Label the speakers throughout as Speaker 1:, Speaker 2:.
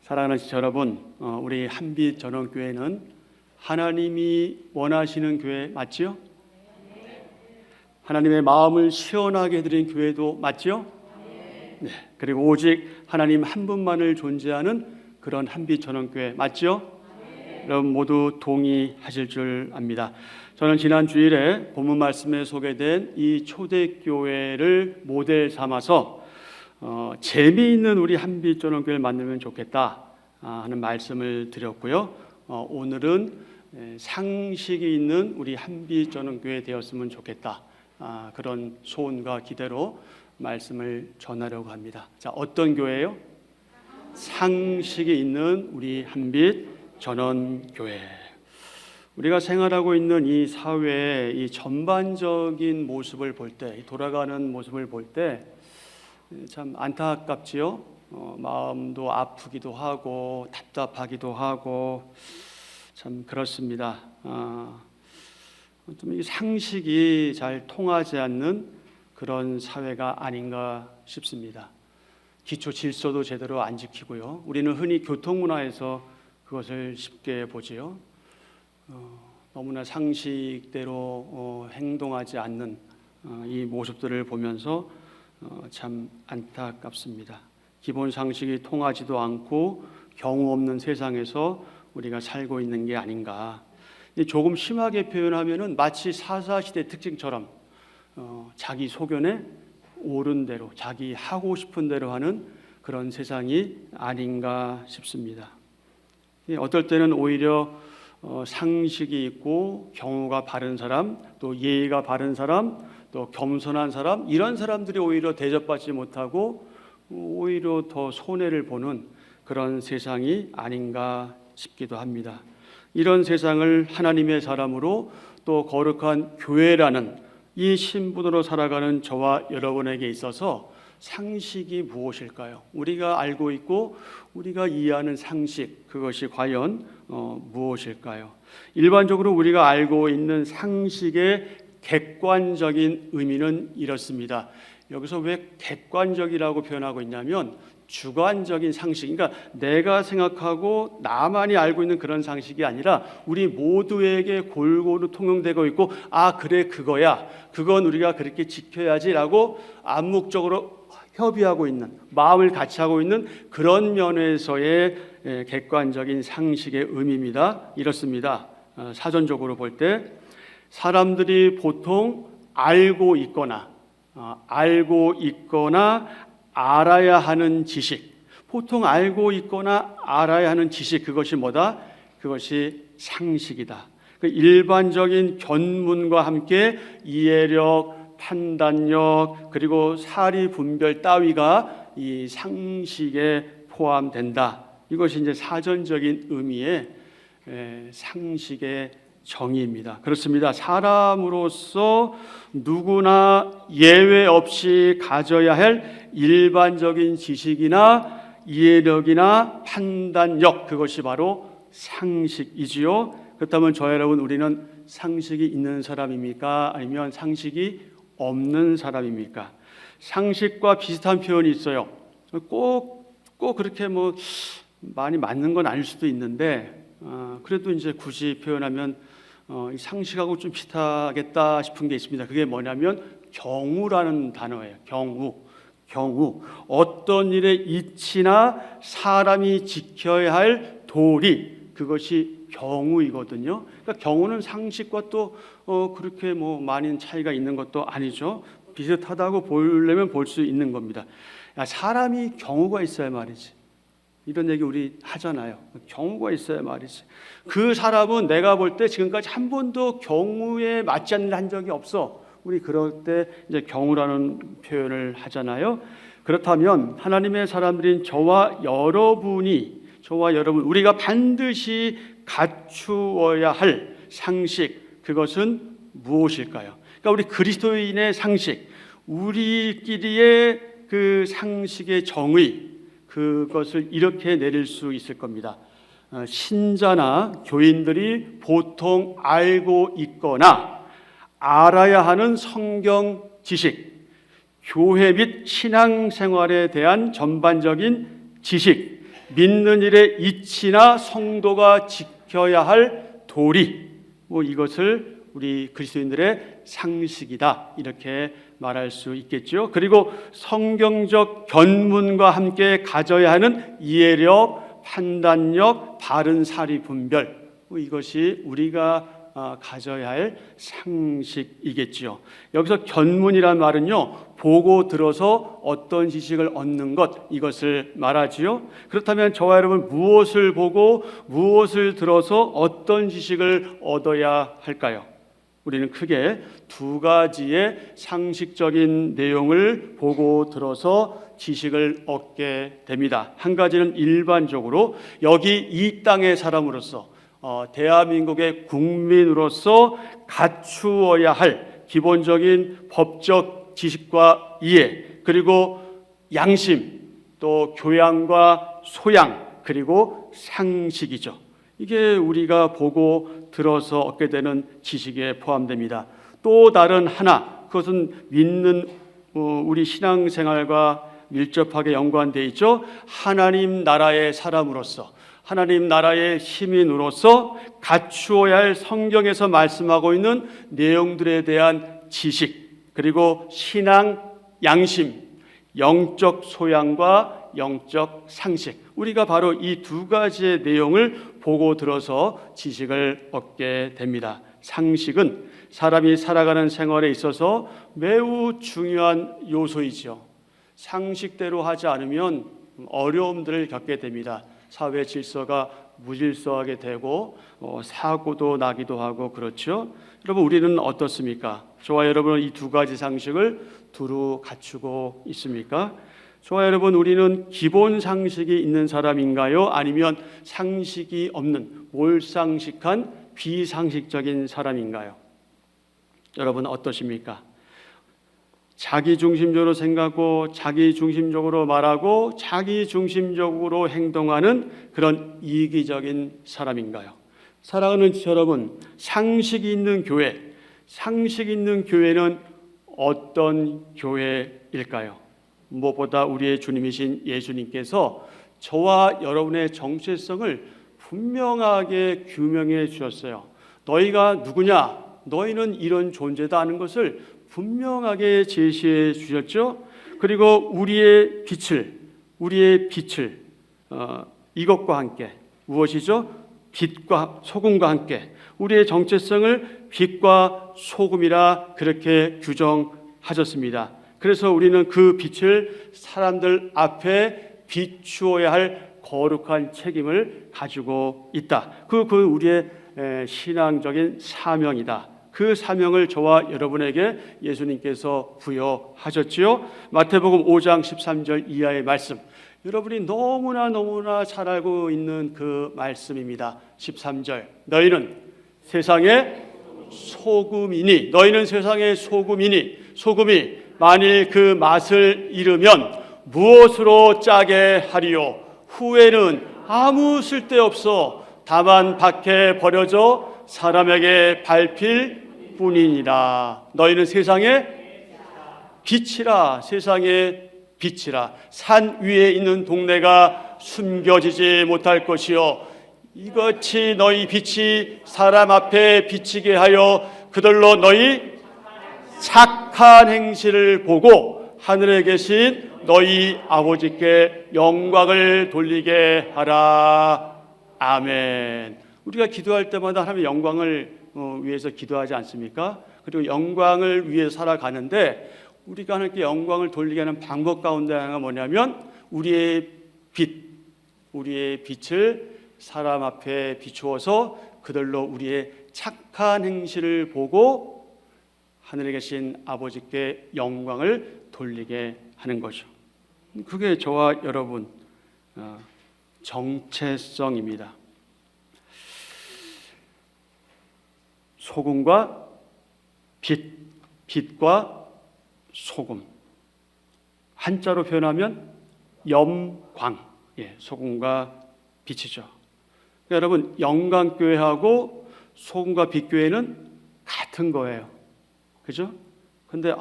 Speaker 1: 사랑하는 지체 여러분, 우리 한빛 전원교회는 하나님이 원하시는 교회 맞지요? 하나님의 마음을 시원하게 해드린 교회도 맞지요? 네. 그리고 오직 하나님 한 분만을 존재하는 그런 한빛 전원교회 맞지요? 여러분 모두 동의하실 줄 압니다. 저는 지난 주일에 본문 말씀에 소개된 이 초대교회를 모델 삼아서 재미있는 우리 한빛 전원교회를 만들면 좋겠다 하는 말씀을 드렸고요. 오늘은 상식이 있는 우리 한빛 전원교회 되었으면 좋겠다 그런 소원과 기대로 말씀을 전하려고 합니다. 자, 어떤 교회예요? 상식이 있는 우리 한빛 전원교회. 우리가 생활하고 있는 이 사회의 이 전반적인 모습을 볼 때, 돌아가는 모습을 볼 때 참 안타깝지요. 마음도 아프기도 하고 답답하기도 하고 참 그렇습니다. 좀 이 상식이 잘 통하지 않는 그런 사회가 아닌가 싶습니다. 기초 질서도 제대로 안 지키고요. 우리는 흔히 교통문화에서 그것을 쉽게 보지요. 너무나 상식대로 행동하지 않는 이 모습들을 보면서 참 안타깝습니다. 기본 상식이 통하지도 않고 경우 없는 세상에서 우리가 살고 있는 게 아닌가. 조금 심하게 표현하면은 마치 사사시대 특징처럼 자기 소견에 옳은 대로 자기 하고 싶은 대로 하는 그런 세상이 아닌가 싶습니다. 어떨 때는 오히려 상식이 있고 경우가 바른 사람, 또 예의가 바른 사람, 또 겸손한 사람, 이런 사람들이 오히려 대접받지 못하고 오히려 더 손해를 보는 그런 세상이 아닌가 싶기도 합니다. 이런 세상을 하나님의 사람으로 또 거룩한 교회라는 이 신분으로 살아가는 저와 여러분에게 있어서 상식이 무엇일까요? 우리가 알고 있고 우리가 이해하는 상식, 그것이 과연 무엇일까요? 일반적으로 우리가 알고 있는 상식의 객관적인 의미는 이렇습니다. 여기서 왜 객관적이라고 표현하고 있냐면 주관적인 상식, 그러니까 내가 생각하고 나만이 알고 있는 그런 상식이 아니라 우리 모두에게 골고루 통용되고 있고, 아 그래 그거야, 그건 우리가 그렇게 지켜야지라고 암묵적으로 협의하고 있는, 마음을 같이 하고 있는 그런 면에서의 객관적인 상식의 의미입니다. 이렇습니다. 사전적으로 볼 때 사람들이 보통 알고 있거나 알아야 하는 지식, 보통 알고 있거나 알아야 하는 지식, 그것이 뭐다? 그것이 상식이다. 일반적인 견문과 함께 이해력, 판단력, 그리고 사리 분별 따위가 이 상식에 포함된다. 이것이 이제 사전적인 의미의 상식의 정의입니다. 그렇습니다. 사람으로서 누구나 예외 없이 가져야 할 일반적인 지식이나 이해력이나 판단력, 그것이 바로 상식이지요. 그렇다면 저 여러분, 우리는 상식이 있는 사람입니까? 아니면 상식이 없는 사람입니까? 상식과 비슷한 표현이 있어요. 꼭 그렇게 많이 맞는 건 아닐 수도 있는데 그래도 이제 굳이 표현하면 상식하고 좀 비슷하겠다 싶은 게 있습니다. 그게 뭐냐면 경우라는 단어예요. 경우. 어떤 일의 이치나 사람이 지켜야 할 도리, 그것이 경우이거든요. 그러니까 경우는 상식과 또 그렇게 많은 차이가 있는 것도 아니죠. 비슷하다고 보려면 볼 수 있는 겁니다. 사람이 경우가 있어야 말이지. 이런 얘기 우리 하잖아요. 경우가 있어야 말이지. 그 사람은 내가 볼 때 지금까지 한 번도 경우에 맞지 않는 한 적이 없어. 우리 그럴 때 이제 경우라는 표현을 하잖아요. 그렇다면 하나님의 사람들인 저와 여러분, 우리가 반드시 갖추어야 할 상식, 그것은 무엇일까요? 그러니까 우리 그리스도인의 상식, 우리끼리의 그 상식의 정의, 그것을 이렇게 내릴 수 있을 겁니다. 신자나 교인들이 보통 알고 있거나 알아야 하는 성경 지식, 교회 및 신앙생활에 대한 전반적인 지식, 믿는 일의 이치나 성도가 지켜야 할 도리, 이것을 우리 그리스도인들의 상식이다 이렇게 말할 수 있겠죠. 그리고 성경적 견문과 함께 가져야 하는 이해력, 판단력, 바른 사리 분별, 이것이 우리가 가져야 할 상식이겠지요. 여기서 견문이란 말은요, 보고 들어서 어떤 지식을 얻는 것, 이것을 말하지요. 그렇다면 저와 여러분, 무엇을 보고 무엇을 들어서 어떤 지식을 얻어야 할까요? 우리는 크게 두 가지의 상식적인 내용을 보고 들어서 지식을 얻게 됩니다. 한 가지는 일반적으로 여기 이 땅의 사람으로서, 대한민국의 국민으로서 갖추어야 할 기본적인 법적 지식과 이해, 그리고 양심, 또 교양과 소양, 그리고 상식이죠. 이게 우리가 보고 들어서 얻게 되는 지식에 포함됩니다. 또 다른 하나, 그것은 믿는 우리 신앙생활과 밀접하게 연관되어 있죠. 하나님 나라의 사람으로서, 하나님 나라의 시민으로서 갖추어야 할 성경에서 말씀하고 있는 내용들에 대한 지식, 그리고 신앙 양심, 영적 소양과 영적 상식, 우리가 바로 이 두 가지의 내용을 보고 들어서 지식을 얻게 됩니다. 상식은 사람이 살아가는 생활에 있어서 매우 중요한 요소이죠. 상식대로 하지 않으면 어려움들을 겪게 됩니다. 사회 질서가 무질서하게 되고 사고도 나기도 하고 그렇죠. 여러분, 우리는 어떻습니까? 저와 여러분은 이 두 가지 상식을 두루 갖추고 있습니까? 저와 여러분, 우리는 기본 상식이 있는 사람인가요? 아니면 상식이 없는 몰상식한 비상식적인 사람인가요? 여러분 어떠십니까? 자기중심적으로 생각하고 자기중심적으로 말하고 자기중심적으로 행동하는 그런 이기적인 사람인가요? 사랑하는 여러분, 상식이 있는 교회, 상식 있는 교회는 어떤 교회일까요? 무엇보다 우리의 주님이신 예수님께서 저와 여러분의 정체성을 분명하게 규명해 주셨어요. 너희가 누구냐? 너희는 이런 존재다 하는 것을 분명하게 제시해 주셨죠. 그리고 우리의 빛을 이것과 함께, 무엇이죠? 빛과 소금과 함께 우리의 정체성을 빛과 소금이라 그렇게 규정하셨습니다. 그래서 우리는 그 빛을 사람들 앞에 비추어야 할 거룩한 책임을 가지고 있다. 그 우리의 신앙적인 사명이다. 그 사명을 저와 여러분에게 예수님께서 부여하셨지요. 마태복음 5장 13절 이하의 말씀, 여러분이 너무나 잘 알고 있는 그 말씀입니다. 13절, 너희는 세상의 소금이니, 너희는 세상의 소금이니, 소금이 만일 그 맛을 잃으면 무엇으로 짜게 하리요? 후에는 아무 쓸데없어 다만 밖에 버려져 사람에게 밟힐 뿐이니라. 너희는 세상의 빛이라, 세상의 빛이라. 산 위에 있는 동네가 숨겨지지 못할 것이요, 이같이 너희 빛이 사람 앞에 비치게 하여 그들로 너희 착한 행실을 보고 하늘에 계신 너희 아버지께 영광을 돌리게 하라. 아멘. 우리가 기도할 때마다 하나님의 영광을 위해서 기도하지 않습니까? 그리고 영광을 위해 살아가는데, 우리가 하나님께 영광을 돌리게 하는 방법 가운데 하나가 뭐냐면, 우리의 빛을 사람 앞에 비추어서 그들로 우리의 착한 행실을 보고 하늘에 계신 아버지께 영광을 돌리게 하는 거죠. 그게 저와 여러분 정체성입니다. 소금과 빛과 소금, 한자로 표현하면 염광, 소금과 빛이죠. 그러니까 여러분, 영광교회하고 소금과 빛교회는 같은 거예요. 그죠? 근데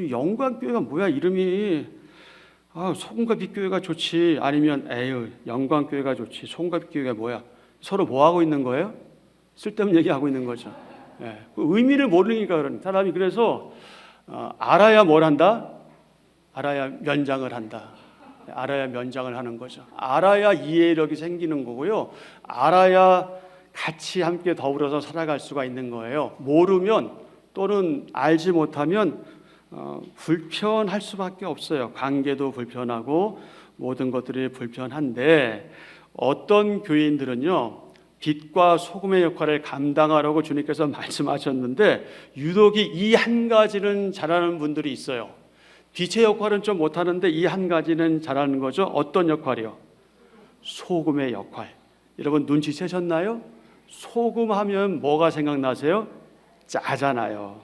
Speaker 1: 영광교회가 뭐야, 이름이. 소금갑 교회가 좋지, 아니면 에휴 영광교회가 좋지, 소금갑 교회가 뭐야? 서로 뭐 하고 있는 거예요? 쓸데없는 얘기하고 있는 거죠. 예, 그 의미를 모르니까 그런 사람이. 그래서 알아야 뭘 한다? 알아야 면장을 한다. 알아야 면장을 하는 거죠. 알아야 이해력이 생기는 거고요. 알아야 같이 함께 더불어서 살아갈 수가 있는 거예요. 모르면 또는 알지 못하면 불편할 수밖에 없어요. 관계도 불편하고 모든 것들이 불편한데, 어떤 교인들은요 빛과 소금의 역할을 감당하라고 주님께서 말씀하셨는데 유독이 이 한 가지는 잘하는 분들이 있어요. 빛의 역할은 좀 못하는데 이 한 가지는 잘하는 거죠. 어떤 역할이요? 소금의 역할. 여러분 눈치채셨나요? 소금 하면 뭐가 생각나세요? 짜잖아요.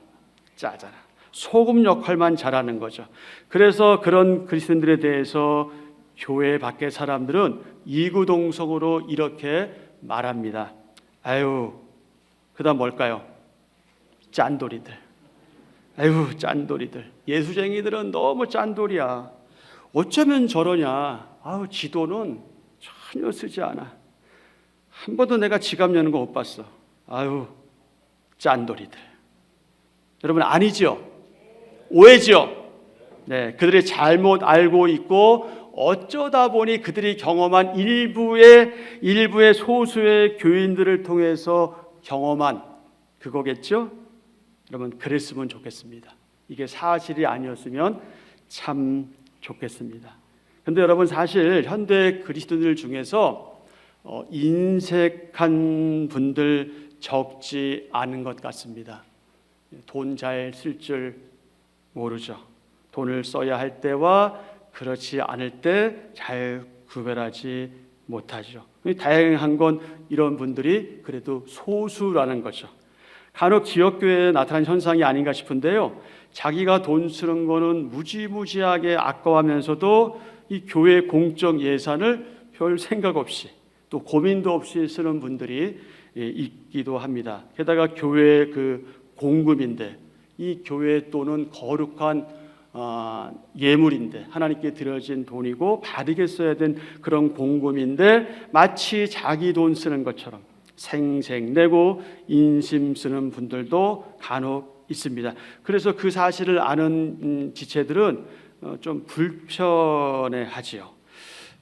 Speaker 1: 짜잖아. 소금 역할만 잘하는 거죠. 그래서 그런 그리스도인들에 대해서 교회 밖의 사람들은 이구동성으로 이렇게 말합니다. 아유, 그다음 뭘까요? 짠돌이들. 아유, 짠돌이들. 예수쟁이들은 너무 짠돌이야. 어쩌면 저러냐. 아우, 지도는 전혀 쓰지 않아. 한 번도 내가 지갑 여는 거 못 봤어. 아유, 짠돌이들. 여러분 아니죠? 오해죠? 네, 그들이 잘못 알고 있고 어쩌다 보니 그들이 경험한 일부의 소수의 교인들을 통해서 경험한 그거겠죠? 여러분 그랬으면 좋겠습니다. 이게 사실이 아니었으면 참 좋겠습니다. 그런데 여러분 사실 현대 그리스도인들 중에서 인색한 분들 적지 않은 것 같습니다. 돈 잘 쓸 줄 모르죠. 돈을 써야 할 때와 그렇지 않을 때 잘 구별하지 못하죠. 다양한 건 이런 분들이 그래도 소수라는 거죠. 간혹 지역교회에 나타난 현상이 아닌가 싶은데요. 자기가 돈 쓰는 거는 무지무지하게 아까워하면서도 이 교회 공적 예산을 별 생각 없이 또 고민도 없이 쓰는 분들이 있기도 합니다. 게다가 교회의 그 공금인데 이 교회 돈은 거룩한 예물인데 하나님께 드려진 돈이고 바르게 써야 된 그런 공금인데 마치 자기 돈 쓰는 것처럼 생색내고 인심 쓰는 분들도 간혹 있습니다. 그래서 그 사실을 아는 지체들은 좀 불편해하지요.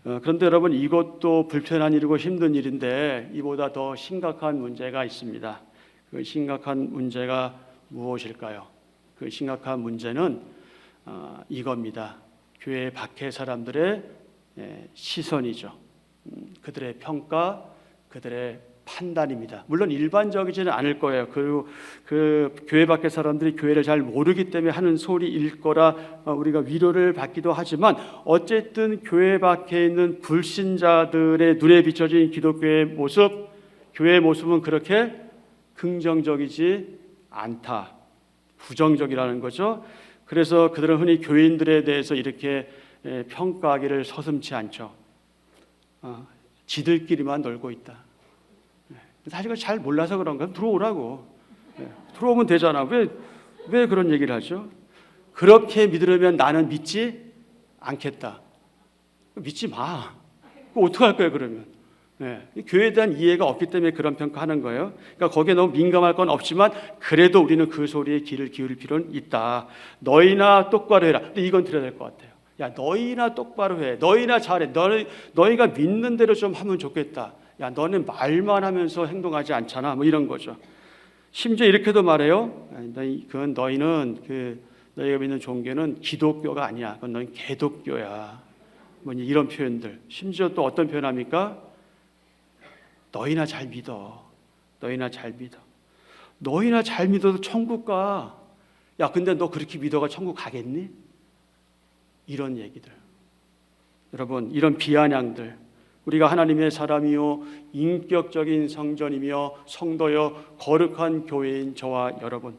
Speaker 1: 그런데 여러분 이것도 불편한 일이고 힘든 일인데 이보다 더 심각한 문제가 있습니다. 그 심각한 문제가 무엇일까요? 그 심각한 문제는 이겁니다. 교회 밖의 사람들의 시선이죠. 그들의 평가, 그들의 판단입니다. 물론 일반적이지는 않을 거예요. 그리고 그 교회 밖의 사람들이 교회를 잘 모르기 때문에 하는 소리일 거라 우리가 위로를 받기도 하지만 어쨌든 교회 밖에 있는 불신자들의 눈에 비춰진 기독교의 모습, 교회의 모습은 그렇게 긍정적이지 않다. 부정적이라는 거죠. 그래서 그들은 흔히 교인들에 대해서 이렇게 평가하기를 서슴지 않죠. 지들끼리만 놀고 있다. 사실 그걸 잘 몰라서 그런가? 들어오라고. 들어오면 되잖아. 왜 그런 얘기를 하죠? 그렇게 믿으려면 나는 믿지 않겠다. 믿지 마. 어떻게 할 거예요 그러면? 교회에 대한 이해가 없기 때문에 그런 평가하는 거예요. 그러니까 거기에 너무 민감할 건 없지만 그래도 우리는 그 소리에 귀를 기울일 필요는 있다. 너희나 똑바로 해라. 근데 이건 들어야 될 것 같아요. 야, 너희나 똑바로 해. 너희나 잘해. 너희가 믿는 대로 좀 하면 좋겠다. 야, 너는 말만 하면서 행동하지 않잖아. 뭐 이런 거죠. 심지어 이렇게도 말해요. 너희는 너희가 믿는 종교는 기독교가 아니야. 그건 너희 개독교야. 뭐 이런 표현들. 심지어 또 어떤 표현합니까? 너희나 잘 믿어. 너희나 잘 믿어. 너희나 잘 믿어도 천국 가. 야, 근데 너 그렇게 믿어가 천국 가겠니? 이런 얘기들. 여러분, 이런 비아냥들. 우리가 하나님의 사람이요 인격적인 성전이며 성도여 거룩한 교회인 저와 여러분,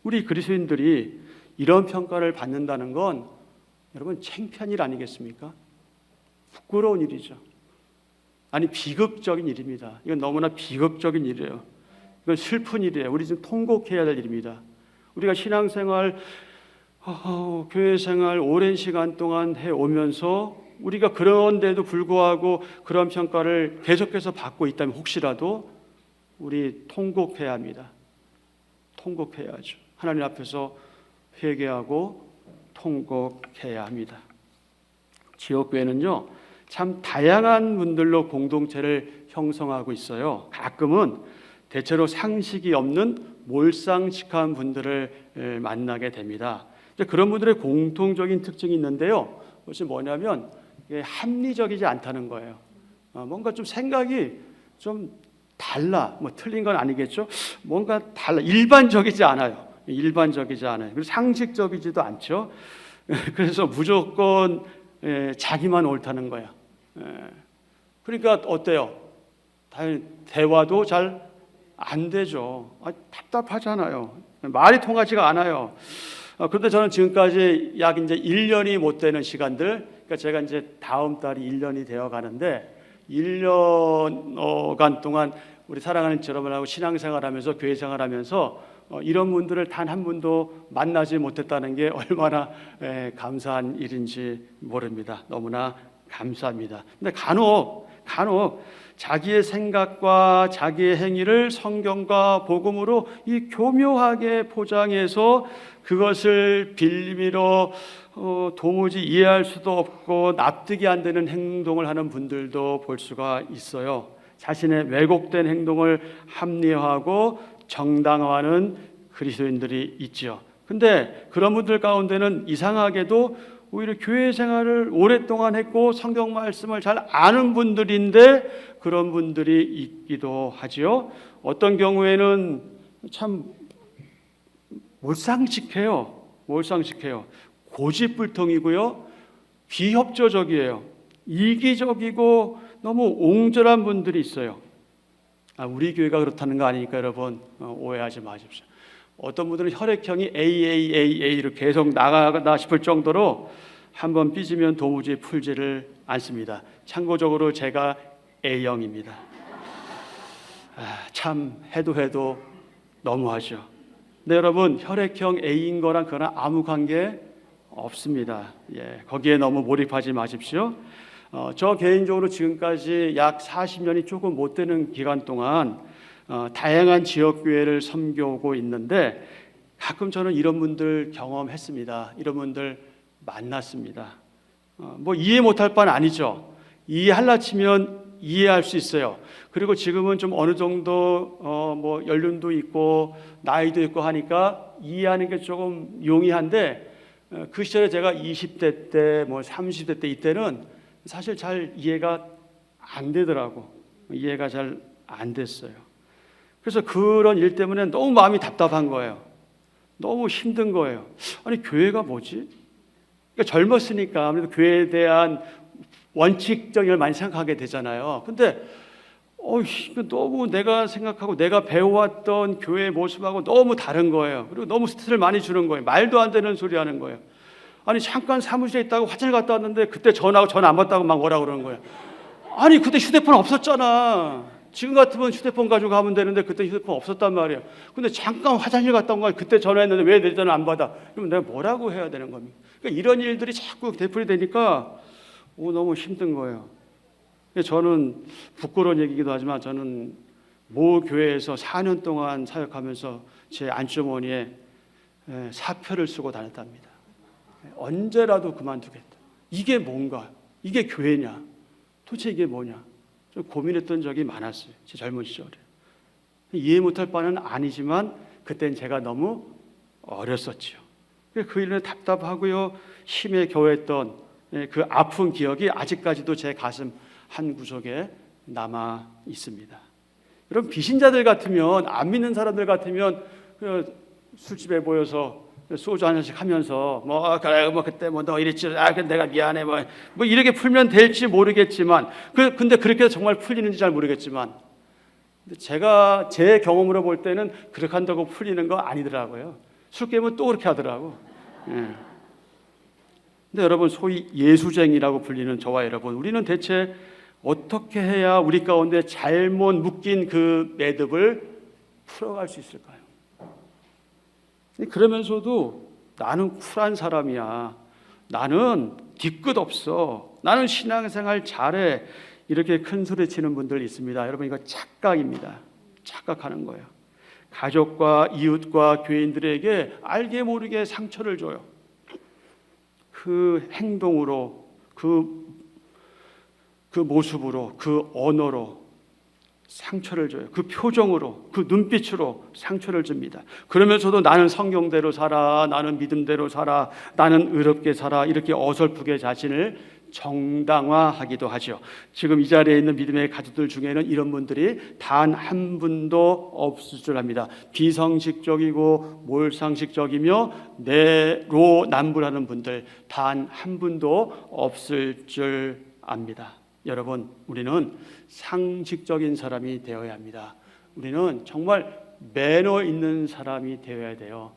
Speaker 1: 우리 그리스도인들이 이런 평가를 받는다는 건 여러분 창피한 일 아니겠습니까? 부끄러운 일이죠. 아니 비극적인 일입니다. 이건 너무나 비극적인 일이에요. 이건 슬픈 일이에요. 우리 지금 통곡해야 될 일입니다. 우리가 신앙생활 교회 생활 오랜 시간 동안 해오면서 우리가 그런데도 불구하고 그런 평가를 계속해서 받고 있다면 혹시라도 우리 통곡해야 합니다. 통곡해야죠. 하나님 앞에서 회개하고 통곡해야 합니다. 지역교회는요, 참 다양한 분들로 공동체를 형성하고 있어요. 가끔은 대체로 상식이 없는 몰상식한 분들을 만나게 됩니다. 그런 분들의 공통적인 특징이 있는데요. 그것이 뭐냐면 합리적이지 않다는 거예요. 뭔가 좀 생각이 좀 달라. 뭐 틀린 건 아니겠죠. 뭔가 달라. 일반적이지 않아요. 일반적이지 않아요. 그리고 상식적이지도 않죠. 그래서 무조건 자기만 옳다는 거예요. 그러니까 어때요? 대화도 잘 안 되죠. 답답하잖아요. 말이 통하지가 않아요. 그런데 저는 지금까지 약 이제 1년이 못 되는 시간들, 그러니까 제가 이제 다음 달이 1년이 되어 가는데 1년간 동안 우리 사랑하는 여러분하고 신앙생활하면서 교회 생활하면서 이런 분들을 단 한 분도 만나지 못했다는 게 얼마나 감사한 일인지 모릅니다. 너무나 감사합니다. 근데 간혹 자기의 생각과 자기의 행위를 성경과 복음으로 이 교묘하게 포장해서 그것을 빌미로 도무지 이해할 수도 없고 납득이 안 되는 행동을 하는 분들도 볼 수가 있어요. 자신의 왜곡된 행동을 합리화하고 정당화하는 그리스도인들이 있죠. 근데 그런 분들 가운데는 이상하게도 오히려 교회 생활을 오랫동안 했고 성경 말씀을 잘 아는 분들인데 그런 분들이 있기도 하지요. 어떤 경우에는 참 몰상식해요. 고집불통이고요. 비협조적이에요. 이기적이고 너무 옹졸한 분들이 있어요. 우리 교회가 그렇다는 거 아니니까 여러분 오해하지 마십시오. 어떤 분들은 혈액형이 AAAA로 계속 나가나 싶을 정도로 한번 삐지면 도무지 풀지를 않습니다. 참고적으로 제가 A형입니다. 참 해도 너무하죠. 근데 여러분 혈액형 A인 거랑 그거랑 아무 관계 없습니다. 거기에 너무 몰입하지 마십시오. 저 개인적으로 지금까지 약 40년이 조금 못 되는 기간 동안 다양한 지역교회를 섬겨오고 있는데 가끔 저는 이런 분들 경험했습니다. 이런 분들 만났습니다. 뭐 이해 못할 바는 아니죠. 이해하려 치면 이해할 수 있어요. 그리고 지금은 좀 어느 정도 뭐 연륜도 있고 나이도 있고 하니까 이해하는 게 조금 용이한데 그 시절에 제가 20대 때 뭐 30대 때 이때는 사실 잘 이해가 안 되더라고. 이해가 잘 안 됐어요. 그래서 그런 일 때문에 너무 마음이 답답한 거예요. 너무 힘든 거예요. 아니 교회가 뭐지? 그러니까 젊었으니까 아무래도 교회에 대한 원칙적인 걸 많이 생각하게 되잖아요. 근데 너무 내가 생각하고 내가 배워왔던 교회의 모습하고 너무 다른 거예요. 그리고 너무 스트레스를 많이 주는 거예요. 말도 안 되는 소리 하는 거예요. 아니 잠깐 사무실에 있다가 화장실 갔다 왔는데 그때 전화 안 받다고 막 뭐라 그러는 거예요. 아니 그때 휴대폰 없었잖아. 지금 같으면 휴대폰 가지고 가면 되는데 그때 휴대폰 없었단 말이에요. 근데 잠깐 화장실 갔다 온 거야. 그때 전화했는데 왜 내 전화 안 받아? 그러면 내가 뭐라고 해야 되는 겁니까? 그러니까 이런 일들이 자꾸 되풀이 되니까 너무 힘든 거예요. 저는 부끄러운 얘기이기도 하지만 저는 모 교회에서 4년 동안 사역하면서 제 안주머니에 사표를 쓰고 다녔답니다. 언제라도 그만두겠다. 이게 뭔가? 이게 교회냐? 도대체 이게 뭐냐? 좀 고민했던 적이 많았어요. 제 젊은 시절에. 이해 못할 바는 아니지만 그때는 제가 너무 어렸었죠. 그 일에 답답하고요. 힘에 겨웠던 그 아픈 기억이 아직까지도 제 가슴 한 구석에 남아 있습니다. 여러분 비신자들 같으면 안 믿는 사람들 같으면 술집에 모여서 소주 한 잔씩 하면서 그래 그때 너 이랬지 내가 미안해 뭐 이렇게 풀면 될지 모르겠지만 근데 그렇게 해서 정말 풀리는지 잘 모르겠지만 제가 제 경험으로 볼 때는 그렇게 한다고 풀리는 거 아니더라고요. 술 깨면 또 그렇게 하더라고. 근데 여러분 소위 예수쟁이라고 불리는 저와 여러분 우리는 대체 어떻게 해야 우리 가운데 잘못 묶인 그 매듭을 풀어갈 수 있을까요? 그러면서도 나는 쿨한 사람이야. 나는 뒤끝 없어. 나는 신앙생활 잘해. 이렇게 큰 소리 치는 분들 있습니다. 여러분, 이거 착각입니다. 착각하는 거예요. 가족과 이웃과 교인들에게 알게 모르게 상처를 줘요. 그 행동으로, 그 모습으로, 그 언어로 상처를 줘요. 그 표정으로, 그 눈빛으로 상처를 줍니다. 그러면서도 나는 성경대로 살아, 나는 믿음대로 살아, 나는 의롭게 살아, 이렇게 어설프게 자신을 정당화하기도 하죠. 지금 이 자리에 있는 믿음의 가족들 중에는 이런 분들이 단 한 분도 없을 줄 압니다. 비상식적이고 몰상식적이며 내로남불하는 분들 단 한 분도 없을 줄 압니다. 여러분, 우리는 상식적인 사람이 되어야 합니다. 우리는 정말 매너 있는 사람이 되어야 돼요.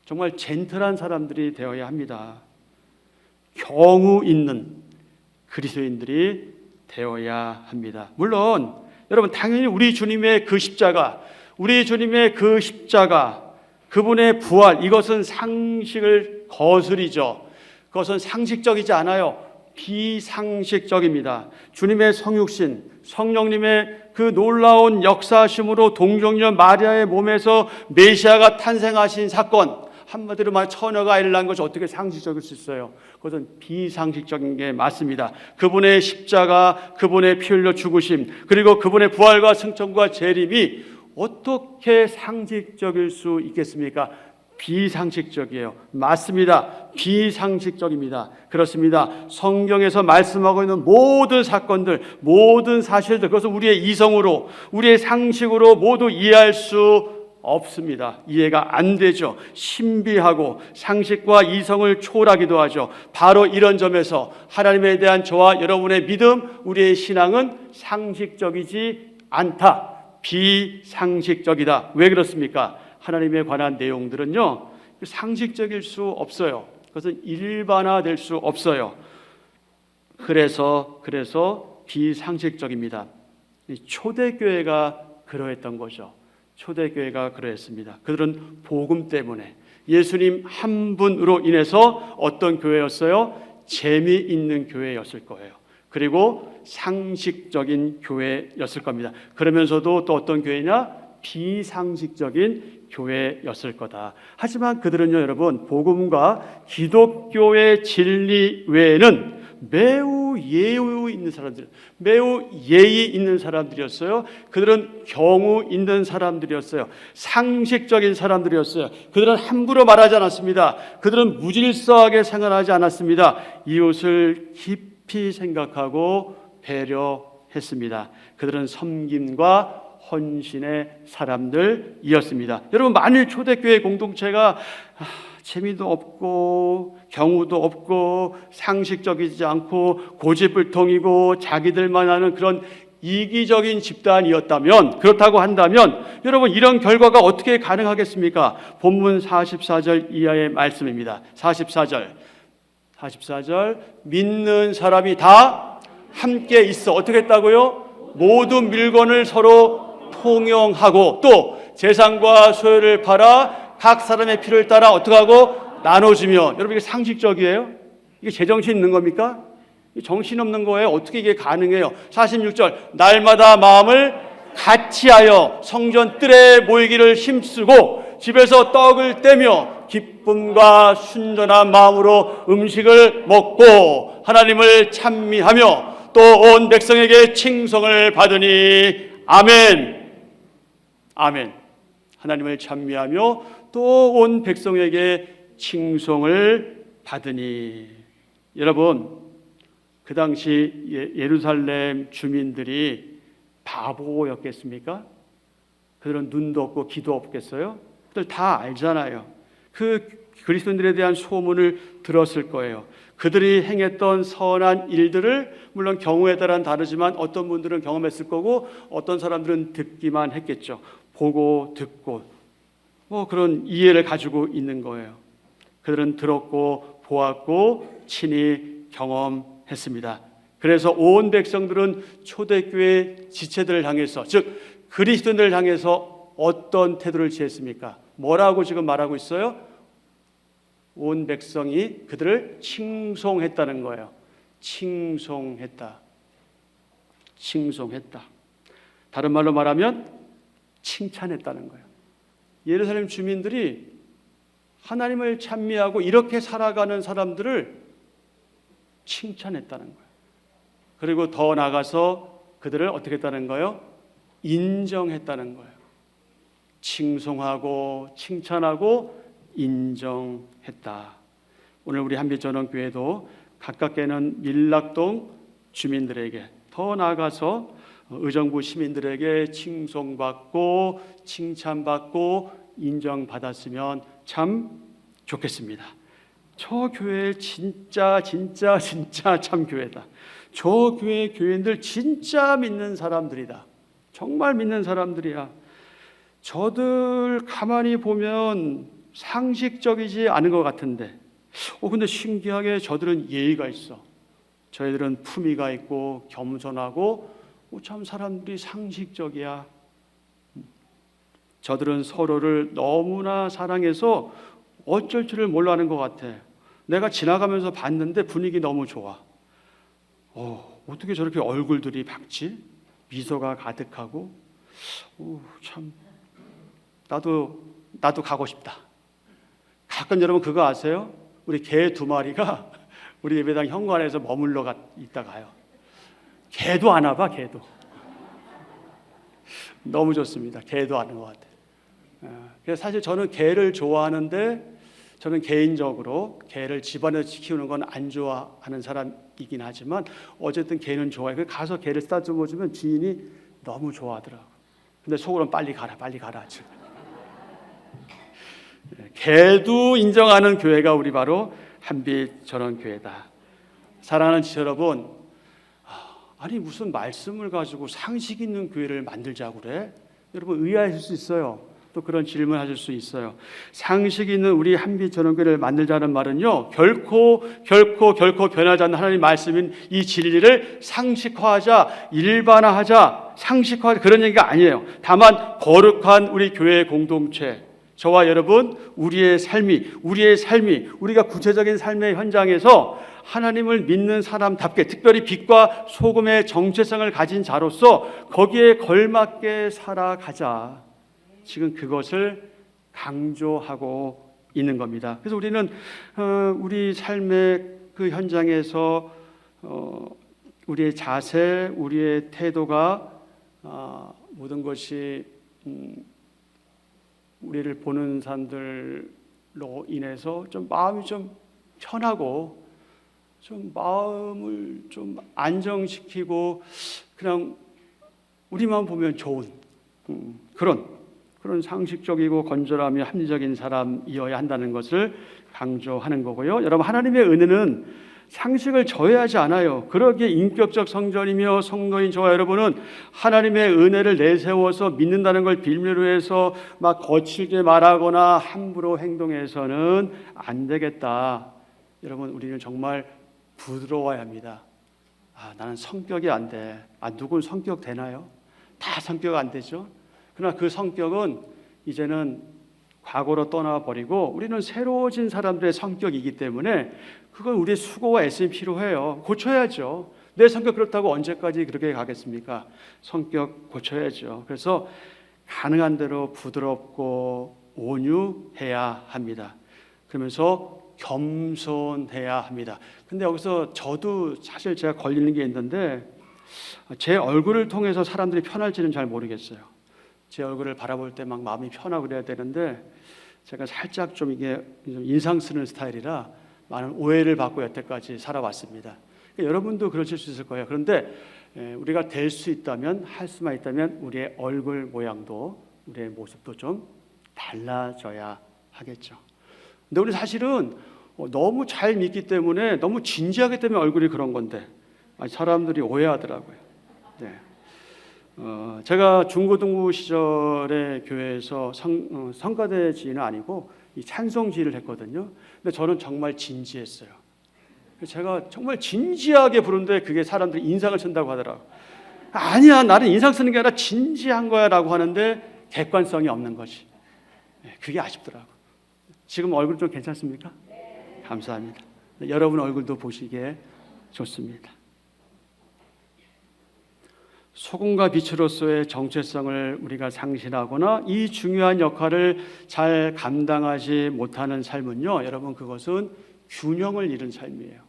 Speaker 1: 정말 젠틀한 사람들이 되어야 합니다. 경우 있는 그리스도인들이 되어야 합니다. 물론 여러분, 당연히 우리 주님의 그 십자가, 그분의 부활, 이것은 상식을 거스리죠. 그것은 상식적이지 않아요. 비상식적입니다. 주님의 성육신, 성령님의 그 놀라운 역사심으로 동정녀 마리아의 몸에서 메시아가 탄생하신 사건, 한마디로 말 처녀가 아이를 낳은 것이 어떻게 상식적일 수 있어요? 그것은 비상식적인 게 맞습니다. 그분의 십자가, 그분의 피 흘려 죽으심, 그리고 그분의 부활과 승천과 재림이 어떻게 상식적일 수 있겠습니까? 비상식적이에요. 맞습니다. 비상식적입니다. 그렇습니다. 성경에서 말씀하고 있는 모든 사건들, 모든 사실들, 그것은 우리의 이성으로, 우리의 상식으로 모두 이해할 수 없습니다. 이해가 안 되죠. 신비하고 상식과 이성을 초월하기도 하죠. 바로 이런 점에서 하나님에 대한 저와 여러분의 믿음, 우리의 신앙은 상식적이지 않다. 비상식적이다. 왜 그렇습니까? 하나님에 관한 내용들은요, 상식적일 수 없어요. 그것은 일반화될 수 없어요. 그래서 비상식적입니다. 초대교회가 그러했던 거죠. 초대교회가 그러했습니다. 그들은 복음 때문에, 예수님 한 분으로 인해서 어떤 교회였어요? 재미있는 교회였을 거예요. 그리고 상식적인 교회였을 겁니다. 그러면서도 또 어떤 교회냐? 비상식적인 교회였을 거다. 하지만 그들은요, 여러분, 복음과 기독교의 진리 외에는 매우 예의 있는 사람들, 매우 예의 있는 사람들이었어요. 그들은 경우 있는 사람들이었어요. 상식적인 사람들이었어요. 그들은 함부로 말하지 않았습니다. 그들은 무질서하게 생활하지 않았습니다. 이웃을 깊이 생각하고 배려했습니다. 그들은 섬김과 헌신의 사람들이었습니다. 여러분, 만일 초대교회 공동체가 재미도 없고 경우도 없고 상식적이지 않고 고집불통이고 자기들만 하는 그런 이기적인 집단이었다면, 그렇다고 한다면 여러분, 이런 결과가 어떻게 가능하겠습니까? 본문 44절 이하의 말씀입니다. 44절 믿는 사람이 다 함께 있어 어떻게 했다고요? 모든 물건을 서로 통용하고 또 재산과 소유를 팔아 각 사람의 필요를 따라 어떻게 하고 나눠주며. 여러분, 이게 상식적이에요? 이게 제정신 있는 겁니까? 정신없는 거예요. 어떻게 이게 가능해요? 46절 날마다 마음을 같이하여 성전 뜰에 모이기를 힘쓰고 집에서 떡을 떼며 기쁨과 순전한 마음으로 음식을 먹고 하나님을 찬미하며 또 온 백성에게 칭송을 받으니 아멘. 아멘. 하나님을 찬미하며 또 온 백성에게 칭송을 받으니. 여러분, 그 당시 예루살렘 주민들이 바보였겠습니까? 그들은 눈도 없고 귀도 없겠어요? 그들 다 알잖아요. 그 그리스도인들에 대한 소문을 들었을 거예요. 그들이 행했던 선한 일들을 물론 경우에 따라 다르지만 어떤 분들은 경험했을 거고 어떤 사람들은 듣기만 했겠죠. 보고 듣고 그런 이해를 가지고 있는 거예요. 그들은 들었고 보았고 친히 경험했습니다. 그래서 온 백성들은 초대교회 지체들을 향해서, 즉 그리스도인들을 향해서 어떤 태도를 취했습니까? 뭐라고 지금 말하고 있어요? 온 백성이 그들을 칭송했다는 거예요. 칭송했다. 칭송했다. 다른 말로 말하면 칭찬했다는 거예요. 예루살렘 주민들이 하나님을 찬미하고 이렇게 살아가는 사람들을 칭찬했다는 거예요. 그리고 더 나아가서 그들을 어떻게 했다는 거예요? 인정했다는 거예요. 칭송하고 칭찬하고 인정했다. 오늘 우리 한빛전원교회도 가깝게는 밀락동 주민들에게 더 나아가서 의정부 시민들에게 칭송받고 칭찬받고 인정받았으면 참 좋겠습니다. 저 교회 진짜 참 교회다. 저 교회 교인들 진짜 믿는 사람들이다. 정말 믿는 사람들이야. 저들 가만히 보면 상식적이지 않은 것 같은데 근데 신기하게 저들은 예의가 있어. 저희들은 품위가 있고 겸손하고 참 사람들이 상식적이야. 저들은 서로를 너무나 사랑해서 어쩔 줄을 몰라하는 것 같아. 내가 지나가면서 봤는데 분위기 너무 좋아. 어떻게 저렇게 얼굴들이 밝지? 미소가 가득하고 참 나도 가고 싶다. 가끔 여러분 그거 아세요? 우리 개 2마리가 우리 예배당 현관에서 머물러 있다 가요. 개도 안 와봐. 개도 너무 좋습니다. 개도 아는 것 같아요. 그래서 사실 저는 개를 좋아하는데 저는 개인적으로 개를 집안에서 키우는 건 안 좋아하는 사람이긴 하지만 어쨌든 개는 좋아해요. 가서 개를 쓰다듬어 주면 주인이 너무 좋아하더라고. 근데 속으로는 빨리 가라 하지. 개도 인정하는 교회가 우리 바로 한빛전원교회다. 사랑하는 지체 여러분, 아니 무슨 말씀을 가지고 상식 있는 교회를 만들자고 그래? 여러분 의아하실 수 있어요. 또 그런 질문하실 수 있어요. 상식 있는 우리 한빛전원교회를 만들자는 말은요, 결코 변하지 않는 하나님 말씀인 이 진리를 상식화하자, 일반화하자, 상식화하자 그런 얘기가 아니에요. 다만 거룩한 우리 교회 공동체, 저와 여러분, 우리의 삶이 우리가 구체적인 삶의 현장에서 하나님을 믿는 사람답게 특별히 빛과 소금의 정체성을 가진 자로서 거기에 걸맞게 살아가자. 지금 그것을 강조하고 있는 겁니다. 그래서 우리는 우리 삶의 그 현장에서 우리의 자세, 우리의 태도가 모든 것이 우리를 보는 사람들로 인해서 좀 마음이 좀 편하고 좀 마음을 좀 안정시키고 그냥 우리만 보면 좋은 그런 상식적이고 건전하며 합리적인 사람이어야 한다는 것을 강조하는 거고요. 여러분 하나님의 은혜는 상식을 저해하지 않아요. 그러기에 인격적 성전이며 성도인 저와 여러분은 하나님의 은혜를 내세워서 믿는다는 걸 빌미로 해서 막 거칠게 말하거나 함부로 행동해서는 안 되겠다. 여러분 우리는 정말 부드러워야 합니다. 나는 성격이 안 돼. 누군 성격 되나요? 다 성격 안 되죠. 그러나 그 성격은 이제는 과거로 떠나버리고 우리는 새로워진 사람들의 성격이기 때문에 그건 우리의 수고와 애씀이 필요해요. 고쳐야죠. 내 성격 그렇다고 언제까지 그렇게 가겠습니까? 성격 고쳐야죠. 그래서 가능한 대로 부드럽고 온유해야 합니다. 그러면서 겸손해야 합니다. 근데 여기서 저도 사실 제가 걸리는 게 있는데 제 얼굴을 통해서 사람들이 편할지는 잘 모르겠어요. 제 얼굴을 바라볼 때 막 마음이 편하고 그래야 되는데 제가 살짝 좀 이게 인상 쓰는 스타일이라 많은 오해를 받고 여태까지 살아왔습니다. 여러분도 그러실 수 있을 거예요. 그런데 우리가 될 수 있다면, 할 수만 있다면 우리의 얼굴 모양도 우리의 모습도 좀 달라져야 하겠죠. 근데 우리 사실은 너무 잘 믿기 때문에 너무 진지하기 때문에 얼굴이 그런 건데 사람들이 오해하더라고요. 네. 제가 중고등부 시절에 교회에서 성가대 지휘는 아니고 이 찬송 지휘를 했거든요. 근데 저는 정말 진지했어요. 제가 정말 진지하게 부르는데 그게 사람들이 인상을 쓴다고 하더라고요. 아니야, 나는 인상 쓰는 게 아니라 진지한 거야 라고 하는데 객관성이 없는 거지. 그게 아쉽더라고요. 지금 얼굴 좀 괜찮습니까? 감사합니다. 여러분 얼굴도 보시기에 좋습니다. 소금과 빛으로서의 정체성을 우리가 상실하거나 이 중요한 역할을 잘 감당하지 못하는 삶은요, 여러분 그것은 균형을 잃은 삶이에요.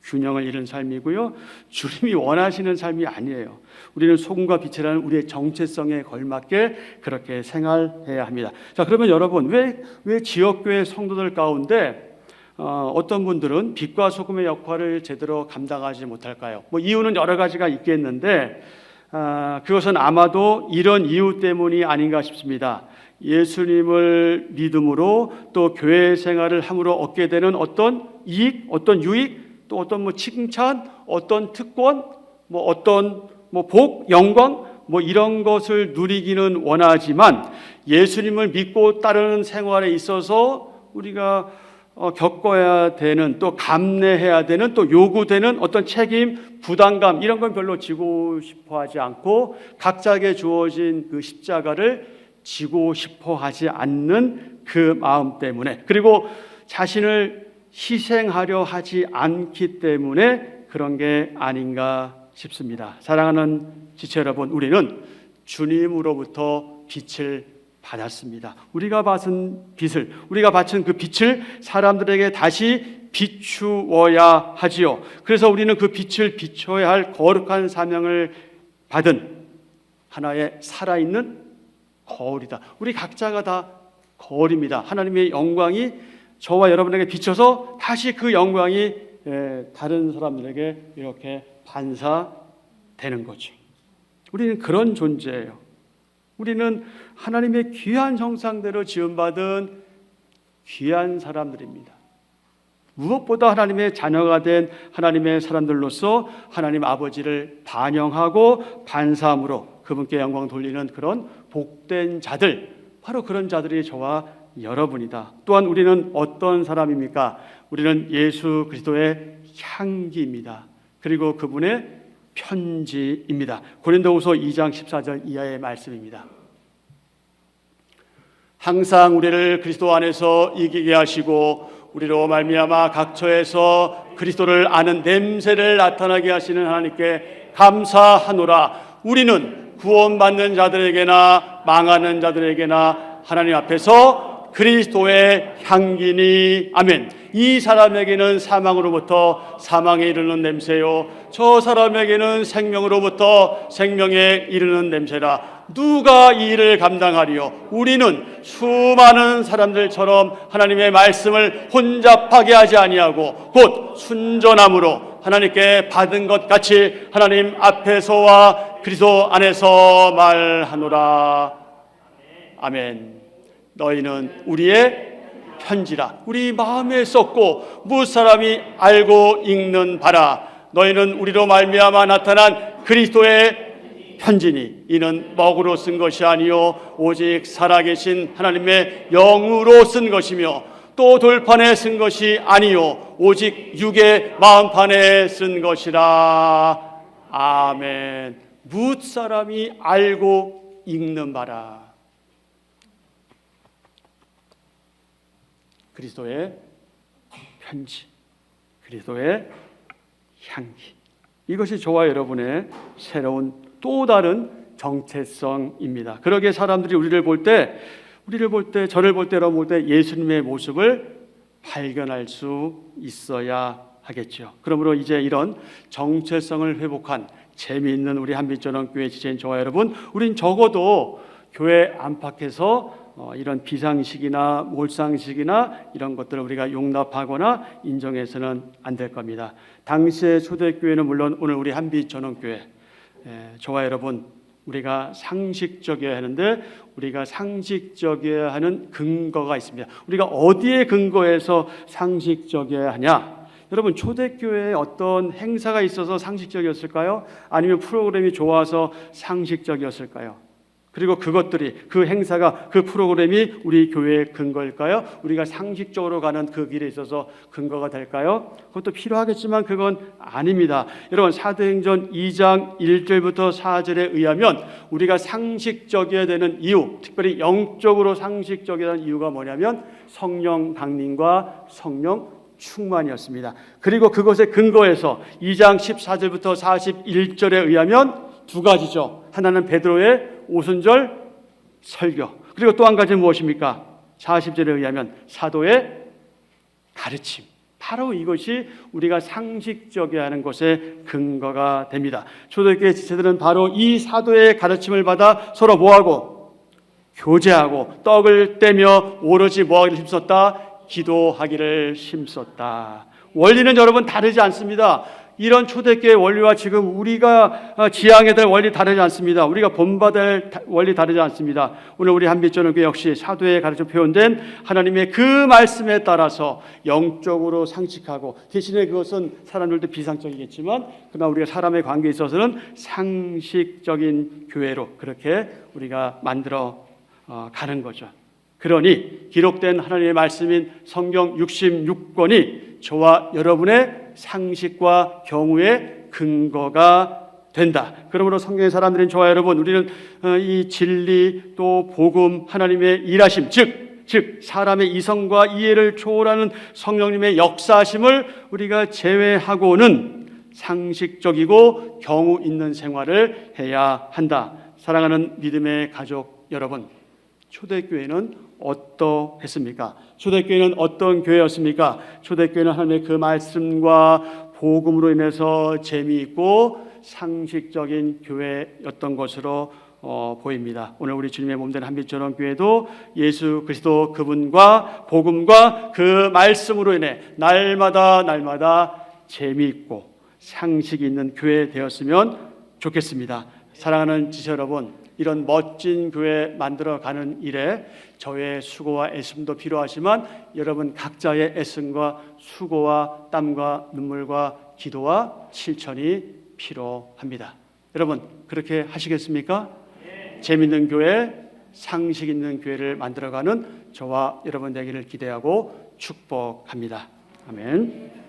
Speaker 1: 균형을 잃은 삶이고요, 주님이 원하시는 삶이 아니에요. 우리는 소금과 빛이라는 우리의 정체성에 걸맞게 그렇게 생활해야 합니다. 자, 그러면 여러분 왜 지역교회 성도들 가운데 어떤 분들은 빛과 소금의 역할을 제대로 감당하지 못할까요? 이유는 여러 가지가 있겠는데 그것은 아마도 이런 이유 때문이 아닌가 싶습니다. 예수님을 믿음으로 또 교회 생활을 함으로 얻게 되는 어떤 이익, 어떤 유익, 또 어떤 칭찬, 어떤 특권, 어떤 복, 영광, 이런 것을 누리기는 원하지만 예수님을 믿고 따르는 생활에 있어서 우리가 겪어야 되는, 또 감내해야 되는, 또 요구되는 어떤 책임, 부담감, 이런 건 별로 지고 싶어 하지 않고 각자에게 주어진 그 십자가를 지고 싶어 하지 않는 그 마음 때문에, 그리고 자신을 희생하려 하지 않기 때문에 그런 게 아닌가 싶습니다. 사랑하는 지체 여러분, 우리는 주님으로부터 빛을 받았습니다. 우리가 바친 그 빛을 사람들에게 다시 비추어야 하지요. 그래서 우리는 그 빛을 비춰야 할 거룩한 사명을 받은 하나의 살아있는 거울이다. 우리 각자가 다 거울입니다. 하나님의 영광이 저와 여러분에게 비춰서 다시 그 영광이 다른 사람들에게 이렇게 반사되는 거죠. 우리는 그런 존재예요. 우리는 하나님의 귀한 형상대로 지음받은 귀한 사람들입니다. 무엇보다 하나님의 자녀가 된 하나님의 사람들로서 하나님 아버지를 반영하고 반사함으로 그분께 영광 돌리는 그런 복된 자들, 바로 그런 자들이 저와 여러분이다. 또한 우리는 어떤 사람입니까? 우리는 예수 그리스도의 향기입니다. 그리고 그분의 편지입니다. 고린도후서 2장 14절 이하의 말씀입니다. 항상 우리를 그리스도 안에서 이기게 하시고 우리로 말미암아 각처에서 그리스도를 아는 냄새를 나타나게 하시는 하나님께 감사하노라. 우리는 구원받는 자들에게나 망하는 자들에게나 하나님 앞에서 그리스도의 향기니. 아멘. 이 사람에게는 사망으로부터 사망에 이르는 냄새요, 저 사람에게는 생명으로부터 생명에 이르는 냄새라. 누가 이 일을 감당하리요? 우리는 수많은 사람들처럼 하나님의 말씀을 혼잡하게 하지 아니하고 곧 순전함으로 하나님께 받은 것 같이 하나님 앞에서와 그리스도 안에서 말하노라. 아멘. 너희는 우리의 편지라. 우리 마음에 썼고 무엇 사람이 알고 읽는 바라. 너희는 우리로 말미암아 나타난 그리스도의 편지니 이는 먹으로 쓴 것이 아니요 오직 살아계신 하나님의 영으로 쓴 것이며 또 돌판에 쓴 것이 아니요 오직 육의 마음판에 쓴 것이라. 아멘. 무엇 사람이 알고 읽는 바라. 그리스도의 편지, 그리스도의 향기, 이것이 저와 여러분의 새로운 또 다른 정체성입니다. 그러기에 사람들이 우리를 볼 때, 저를 볼 때, 여러분 볼 때 예수님의 모습을 발견할 수 있어야 하겠죠. 그러므로 이제 이런 정체성을 회복한 재미있는 우리 한빛전원교회 지체인 저와 여러분, 우린 적어도 교회 안팎에서 이런 비상식이나 몰상식이나 이런 것들을 우리가 용납하거나 인정해서는 안 될 겁니다. 당시의 초대교회는 물론 오늘 우리 한빛전원교회, 저와 여러분, 우리가 상식적이어야 하는데 우리가 상식적이어야 하는 근거가 있습니다. 우리가 어디에 근거해서 상식적이어야 하냐? 여러분, 초대교회에 어떤 행사가 있어서 상식적이었을까요? 아니면 프로그램이 좋아서 상식적이었을까요? 그리고 그것들이, 그 행사가, 그 프로그램이 우리 교회의 근거일까요? 우리가 상식적으로 가는 그 길에 있어서 근거가 될까요? 그것도 필요하겠지만 그건 아닙니다. 여러분, 사도행전 2장 1절부터 4절에 의하면 우리가 상식적이어야 되는 이유, 특별히 영적으로 상식적이라는 이유가 뭐냐면 성령 강림과 성령 충만이었습니다. 그리고 그것의 근거에서 2장 14절부터 41절에 의하면 두 가지죠. 하나는 베드로의 오순절 설교, 그리고 또 한 가지는 무엇입니까? 40절에 의하면 사도의 가르침. 바로 이것이 우리가 상식적이어야 하는 것의 근거가 됩니다. 초대교회 지체들은 바로 이 사도의 가르침을 받아 서로 뭐하고? 교제하고 떡을 떼며 오로지 뭐하기를 힘썼다? 기도하기를 힘썼다. 원리는 여러분 다르지 않습니다. 이런 초대교회 원리와 지금 우리가 지향해야 될 원리 다르지 않습니다. 우리가 본받을 원리 다르지 않습니다. 오늘 우리 한빛전원교회 역시 사도의 가르쳐 표현된 하나님의 그 말씀에 따라서 영적으로 상식하고, 대신에 그것은 사람들도 비상적이겠지만 그러나 우리가 사람의 관계에 있어서는 상식적인 교회로 그렇게 우리가 만들어 가는 거죠. 그러니 기록된 하나님의 말씀인 성경 66권이 저와 여러분의 상식과 경우의 근거가 된다. 그러므로 성경의 사람들인 저와 여러분, 우리는 이 진리 또 복음, 하나님의 일하심, 즉 사람의 이성과 이해를 초월하는 성령님의 역사하심을 우리가 제외하고는 상식적이고 경우 있는 생활을 해야 한다. 사랑하는 믿음의 가족 여러분, 초대교회는 어떠했습니까? 초대교회는 어떤 교회였습니까? 초대교회는 하나님의 그 말씀과 복음으로 인해서 재미있고 상식적인 교회였던 것으로 보입니다. 오늘 우리 주님의 몸된 한빛전원 교회도 예수 그리스도 그분과 복음과 그 말씀으로 인해 날마다 재미있고 상식이 있는 교회 되었으면 좋겠습니다. 사랑하는 지체 여러분, 이런 멋진 교회 만들어가는 일에 저의 수고와 애씀도 필요하지만 여러분 각자의 애씀과 수고와 땀과 눈물과 기도와 실천이 필요합니다. 여러분 그렇게 하시겠습니까? 재밌는 교회, 상식 있는 교회를 만들어가는 저와 여러분 되기를 기대하고 축복합니다. 아멘.